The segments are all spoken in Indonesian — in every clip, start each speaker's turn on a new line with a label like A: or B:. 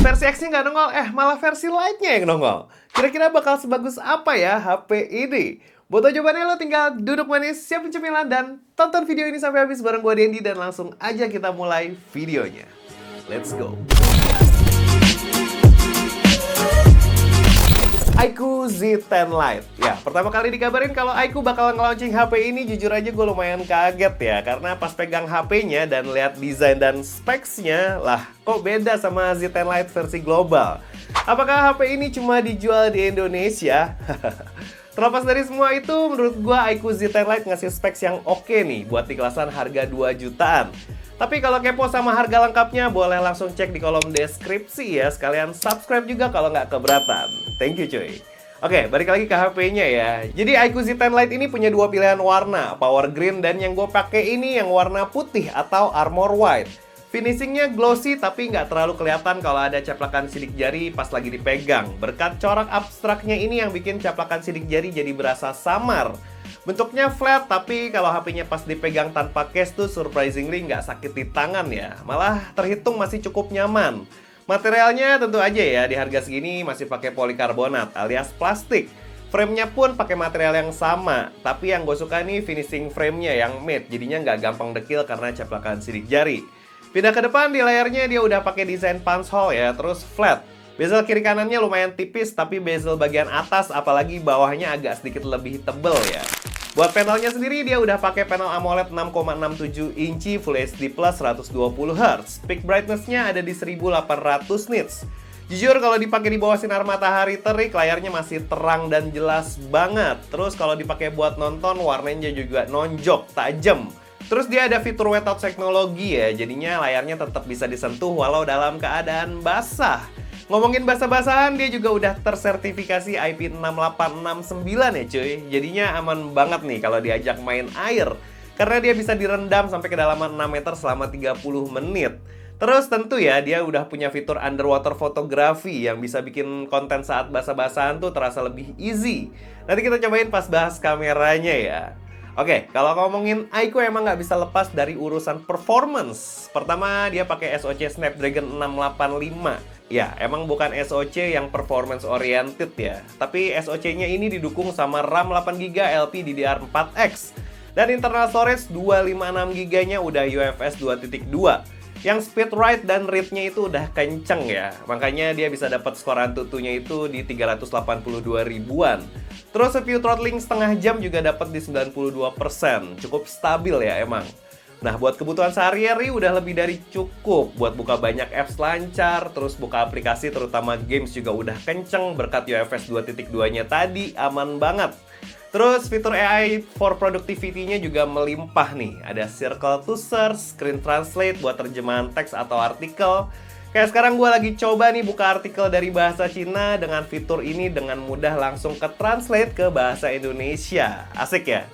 A: Versi X-nya nggak nongol, malah versi Lite-nya yang nongol. Kira-kira bakal sebagus apa ya HP ini? Buat jawabannya lo tinggal duduk manis, siapin cemilan, dan tonton video ini sampai habis bareng gue Dendi. Dan langsung aja kita mulai videonya. Let's go! iQOO Z10 Lite. Ya, pertama kali dikabarin kalau iQOO bakal nge-launching HP ini, jujur aja gue lumayan kaget ya. Karena pas pegang HP-nya dan lihat desain dan specs-nya, lah kok beda sama Z10 Lite versi global. Apakah HP ini cuma dijual di Indonesia? Terlepas dari semua itu, menurut gue iQOO Z10 Lite ngasih specs yang oke nih buat di kelasan harga 2 jutaan. Tapi kalau kepo sama harga lengkapnya, boleh langsung cek di kolom deskripsi ya. Sekalian subscribe juga kalau nggak keberatan. Thank you cuy. Oke, balik lagi ke HP-nya ya. Jadi iQOO Z10 Lite ini punya dua pilihan warna, Power Green dan yang gue pakai ini yang warna putih atau Armor White. Finishingnya glossy tapi nggak terlalu kelihatan kalau ada caplakan sidik jari pas lagi dipegang. Berkat corak abstraknya ini yang bikin caplakan sidik jari jadi berasa samar. Bentuknya flat, tapi kalau HP-nya pas dipegang tanpa case tuh surprisingly nggak sakit di tangan ya. Malah terhitung masih cukup nyaman. Materialnya tentu aja ya, di harga segini masih pakai polikarbonat alias plastik. Frame-nya pun pakai material yang sama. Tapi yang gue suka nih finishing frame-nya yang matte, jadinya nggak gampang dekil karena caplakan sidik jari. Pindah ke depan, di layarnya dia udah pakai desain punch hole ya, terus flat. Bezel kiri kanannya lumayan tipis, tapi bezel bagian atas apalagi bawahnya agak sedikit lebih tebel ya. Buat panelnya sendiri dia udah pakai panel AMOLED 6,67 inci Full HD Plus 120Hz. Peak brightness-nya ada di 1800 nits. Jujur kalau dipakai di bawah sinar matahari terik, layarnya masih terang dan jelas banget. Terus kalau dipakai buat nonton, warnanya juga nonjok, tajam. Terus dia ada fitur wet touch teknologi ya, jadinya layarnya tetap bisa disentuh walau dalam keadaan basah. Ngomongin basah-basahan, dia juga udah tersertifikasi IP6869 ya cuy. Jadinya aman banget nih kalau diajak main air. Karena dia bisa direndam sampai kedalaman 6 meter selama 30 menit. Terus tentu ya, dia udah punya fitur underwater fotografi yang bisa bikin konten saat basah-basahan tuh terasa lebih easy. Nanti kita cobain pas bahas kameranya ya. Oke, kalau ngomongin iQOO emang nggak bisa lepas dari urusan performance. Pertama, dia pakai SoC Snapdragon 685. Ya, emang bukan SoC yang performance oriented ya. Tapi SoC-nya ini didukung sama RAM 8GB LPDDR4X. Dan internal storage 256GB-nya udah UFS 2.2. Yang speed write dan read-nya itu udah kenceng ya. Makanya dia bisa dapat skor Antutunya itu di 382 ribuan. Terus CPU throttling setengah jam juga dapat di 92%. Cukup stabil ya emang. Nah, buat kebutuhan sehari-hari udah lebih dari cukup. Buat buka banyak apps lancar, terus buka aplikasi terutama games juga udah kenceng. Berkat UFS 2.2-nya tadi, aman banget. Terus fitur AI for productivity-nya juga melimpah nih. Ada circle to search, screen translate buat terjemahan teks atau artikel. Kayak sekarang gue lagi coba nih buka artikel dari bahasa Cina, dengan fitur ini dengan mudah langsung ke translate ke bahasa Indonesia. Asik ya?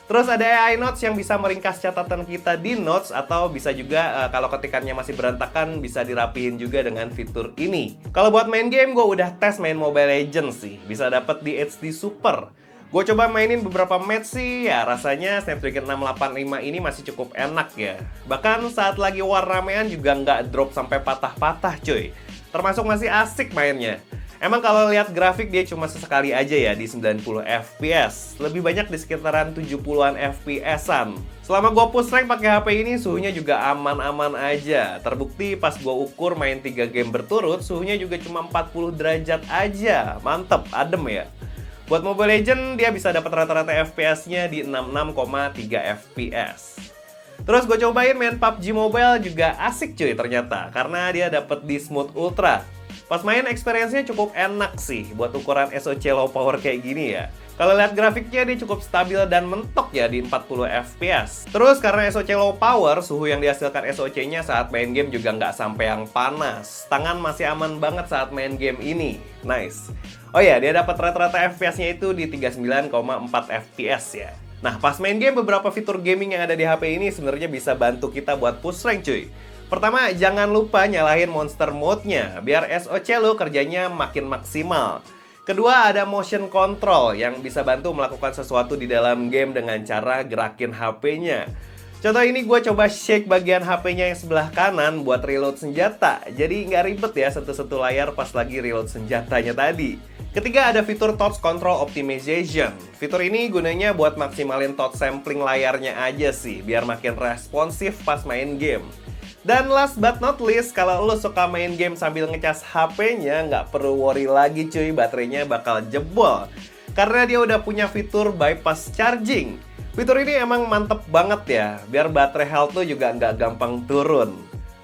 A: Terus ada AI Notes yang bisa meringkas catatan kita di Notes, atau bisa juga kalau ketikannya masih berantakan bisa dirapihin juga dengan fitur ini. Kalau buat main game, gue udah tes main Mobile Legends sih. Bisa dapet di HD Super. Gue coba mainin beberapa match sih, ya rasanya Snapdragon 685 ini masih cukup enak ya. Bahkan saat lagi war ramean juga nggak drop sampai patah-patah cuy. Termasuk masih asik mainnya. Emang kalau lihat grafik dia cuma sesekali aja ya di 90 fps. Lebih banyak di sekitaran 70-an fps-an. Selama gue push rank pakai HP ini, suhunya juga aman-aman aja. Terbukti pas gue ukur main 3 game berturut, suhunya juga cuma 40 derajat aja. Mantep, adem ya. Buat Mobile Legends, dia bisa dapat rata-rata FPS-nya di 66,3 FPS. Terus gue cobain main PUBG Mobile juga asik cuy ternyata, karena dia dapat di Smooth Ultra. Pas main experience-nya cukup enak sih buat ukuran SoC low power kayak gini ya. Kalau lihat grafiknya dia cukup stabil dan mentok ya di 40 fps. Terus karena SoC low power, suhu yang dihasilkan SoC-nya saat main game juga nggak sampai yang panas. Tangan masih aman banget saat main game ini. Nice. Oh ya, dia dapat rata-rata FPS-nya itu di 39,4 fps ya. Nah, pas main game, beberapa fitur gaming yang ada di HP ini sebenarnya bisa bantu kita buat push rank cuy. Pertama, jangan lupa nyalahin monster mode-nya, biar SoC lo kerjanya makin maksimal. Kedua, ada motion control yang bisa bantu melakukan sesuatu di dalam game dengan cara gerakin HP-nya. Contoh ini gue coba shake bagian HP-nya yang sebelah kanan buat reload senjata. Jadi nggak ribet ya sentuh-sentuh layar pas lagi reload senjatanya tadi. Ketiga ada fitur Touch Control Optimization. Fitur ini gunanya buat maksimalin touch sampling layarnya aja sih, biar makin responsif pas main game. Dan last but not least, kalau lo suka main game sambil ngecas HP-nya, nggak perlu worry lagi cuy, baterainya bakal jebol. Karena dia udah punya fitur bypass charging. Fitur ini emang mantep banget ya, biar baterai health lo juga nggak gampang turun.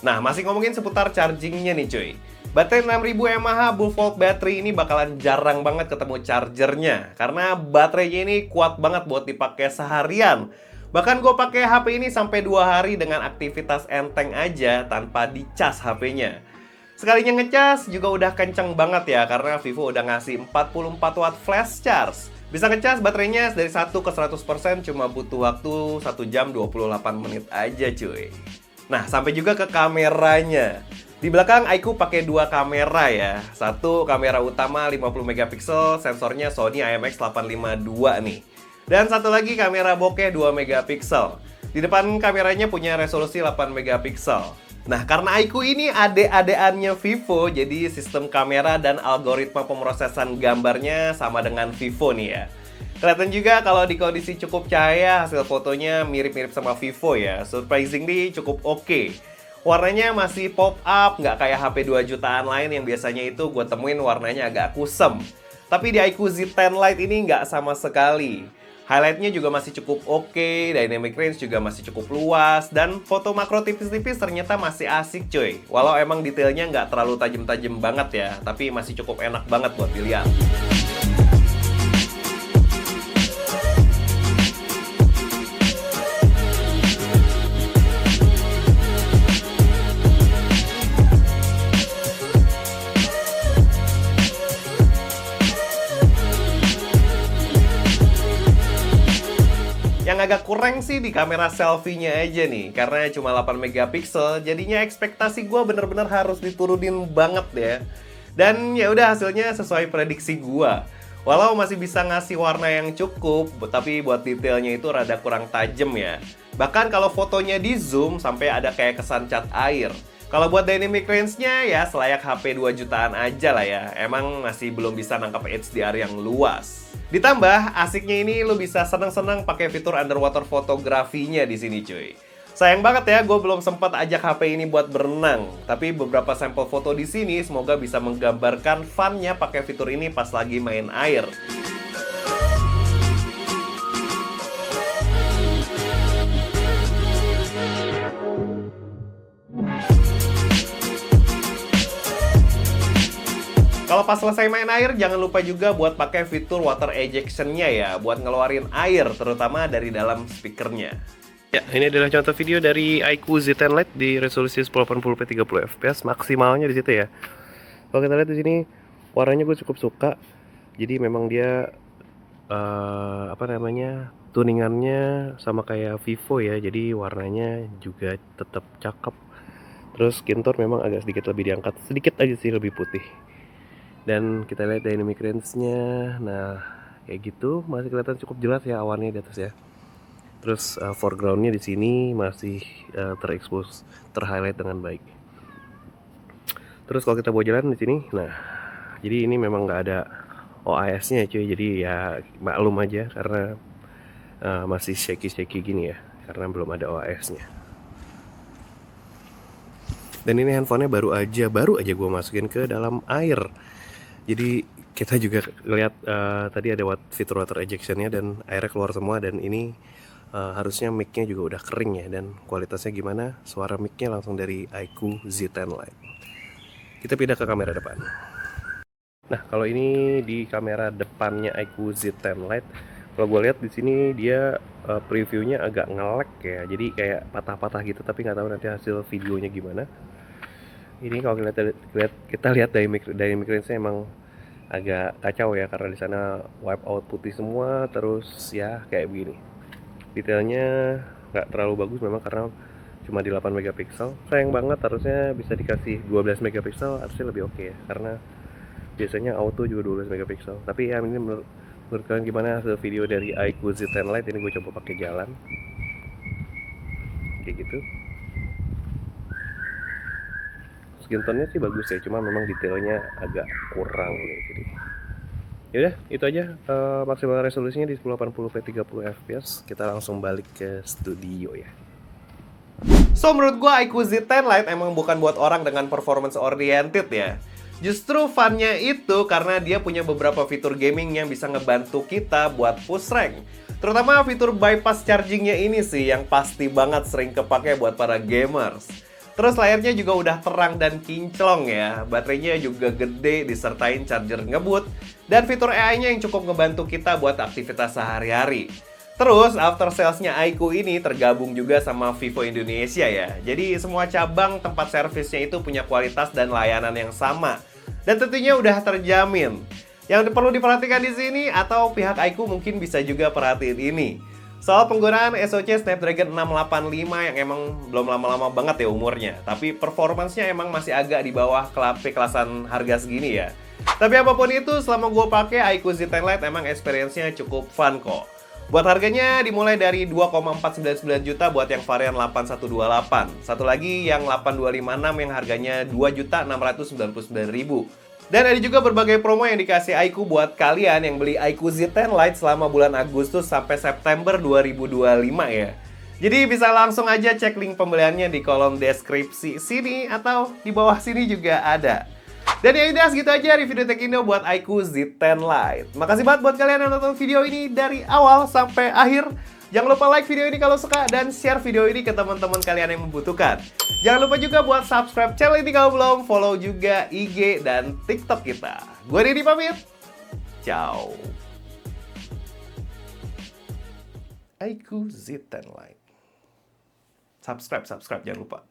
A: Nah, masih ngomongin seputar chargingnya nih cuy. Baterai 6000 mAh Bull Volt Battery ini bakalan jarang banget ketemu chargernya. Karena baterainya ini kuat banget buat dipakai seharian. Bahkan gue pakai HP ini sampai 2 hari dengan aktivitas enteng aja tanpa dicas HP-nya. Sekalinya ngecas juga udah kenceng banget ya, karena Vivo udah ngasih 44 watt flash charge. Bisa ngecas baterainya dari 1 ke 100% cuma butuh waktu 1 jam 28 menit aja cuy. Nah, sampai juga ke kameranya. Di belakang iQOO pakai 2 kamera ya. Satu kamera utama 50 megapiksel, sensornya Sony IMX852 nih. Dan satu lagi kamera bokeh 2 megapiksel. Di depan kameranya punya resolusi 8 megapiksel. Nah, karena iQOO ini ade-adeannya Vivo, jadi sistem kamera dan algoritma pemrosesan gambarnya sama dengan Vivo nih ya. Kelihatan juga kalau di kondisi cukup cahaya, hasil fotonya mirip-mirip sama Vivo ya. Surprisingly cukup oke. Warnanya masih pop up, nggak kayak HP 2 jutaan lain yang biasanya itu gue temuin warnanya agak kusem. Tapi di iQOO Z10 Lite ini nggak sama sekali. Highlightnya juga masih cukup oke, dynamic range juga masih cukup luas, dan foto makro tipis-tipis ternyata masih asik cuy. Walau emang detailnya nggak terlalu tajam-tajam banget ya, tapi masih cukup enak banget buat dilihat. Yang agak kurang sih di kamera selfie-nya aja nih, karena cuma 8 megapiksel, jadinya ekspektasi gue bener-bener harus diturunin banget ya. Dan ya udah hasilnya sesuai prediksi gue. Walau masih bisa ngasih warna yang cukup, tapi buat detailnya itu rada kurang tajam ya. Bahkan kalau fotonya di zoom sampai ada kayak kesan cat air. Kalau buat dynamic range-nya ya selayak HP 2 jutaan aja lah ya. Emang masih belum bisa nangkap HDR yang luas. Ditambah, asiknya ini lo bisa seneng-seneng pakai fitur underwater fotografinya di sini cuy. Sayang banget ya, gue belum sempat ajak HP ini buat berenang. Tapi beberapa sampel foto di sini semoga bisa menggambarkan fun-nya pakai fitur ini pas lagi main air. Kalau pas selesai main air, jangan lupa juga buat pakai fitur water ejection-nya ya, buat ngeluarin air, terutama dari dalam speakernya. Ya, ini adalah contoh video dari iQOO Z10 Lite di resolusi 1080p 30 fps, maksimalnya di situ ya. Kalau kita lihat di sini, warnanya gue cukup suka. Jadi memang dia tuningannya sama kayak Vivo ya, jadi warnanya juga tetap cakep. Terus skin tone memang agak sedikit lebih diangkat, sedikit aja sih lebih putih. Dan kita lihat dynamic range-nya. Nah, kayak gitu masih kelihatan cukup jelas ya awannya di atas ya. Terus foreground-nya di sini masih terekspos, terhighlight dengan baik. Terus kalau kita bawa jalan di sini, nah, jadi ini memang nggak ada OIS-nya cuy. Jadi ya maklum aja karena masih shaky-shaky gini ya, karena belum ada OIS-nya. Dan ini handphonenya baru aja gue masukin ke dalam air. Jadi kita juga lihat tadi ada fitur water ejection-nya dan airnya keluar semua, dan ini harusnya mic-nya juga udah kering ya, dan kualitasnya gimana? Suara mic-nya langsung dari iQOO Z10 Lite. Kita pindah ke kamera depan. Nah, kalau ini di kamera depannya iQOO Z10 Lite, kalau gue lihat di sini dia previewnya agak nge-lag ya, jadi kayak patah-patah gitu, tapi nggak tahu nanti hasil videonya gimana. Ini kalau kita lihat dynamic range-nya emang agak kacau ya, karena di sana wipe out putih semua, terus ya kayak begini. Detailnya nggak terlalu bagus memang karena cuma di 8 megapiksel. Sayang banget, harusnya bisa dikasih 12 megapiksel, harusnya lebih oke ya, karena biasanya auto juga 12 megapiksel. Tapi ya ini menurut kalian gimana hasil video dari iQOO Z10 Lite ini? Gue coba pakai jalan. kayak gitu. Skin tone-nya sih bagus ya, cuma memang detailnya agak kurang nih. Jadi yaudah, itu aja. Maksimal resolusinya di 1080p 30 fps. Kita langsung balik ke studio ya. So, menurut gua iQOO Z10 Lite emang bukan buat orang dengan performance oriented ya. Justru funnya itu karena dia punya beberapa fitur gaming yang bisa ngebantu kita buat push rank. Terutama fitur bypass chargingnya ini sih yang pasti banget sering kepake buat para gamers. Terus layarnya juga udah terang dan kinclong ya. Baterainya juga gede disertain charger ngebut. Dan fitur AI-nya yang cukup ngebantu kita buat aktivitas sehari-hari. Terus after sales-nya iQOO ini tergabung juga sama Vivo Indonesia ya. Jadi semua cabang tempat servisnya itu punya kualitas dan layanan yang sama. Dan tentunya udah terjamin. Yang perlu diperhatikan di sini atau pihak iQOO mungkin bisa juga perhatiin ini. Soal penggunaan SoC Snapdragon 685 yang emang belum lama-lama banget ya umurnya. Tapi performance-nya emang masih agak di bawah kelasan harga segini ya. Tapi apapun itu, selama gue pakai iQOO Z10 Lite emang experience-nya cukup fun kok. Buat harganya dimulai dari 2,499 juta buat yang varian 8128. Satu lagi yang 8256 yang harganya 2.699.000. Dan ada juga berbagai promo yang dikasih iQOO buat kalian yang beli iQOO Z10 Lite selama bulan Agustus sampai September 2025 ya. Jadi bisa langsung aja cek link pembeliannya di kolom deskripsi sini atau di bawah sini juga ada. Dan ya udah, segitu aja review Techindo buat iQOO Z10 Lite. Makasih banget buat kalian yang nonton video ini dari awal sampai akhir. Jangan lupa like video ini kalau suka dan share video ini ke teman-teman kalian yang membutuhkan. Jangan lupa juga buat subscribe channel ini kalau belum, follow juga IG dan TikTok kita. Gue Didi pamit. Ciao. iQOO Z10 Lite. Subscribe jangan lupa.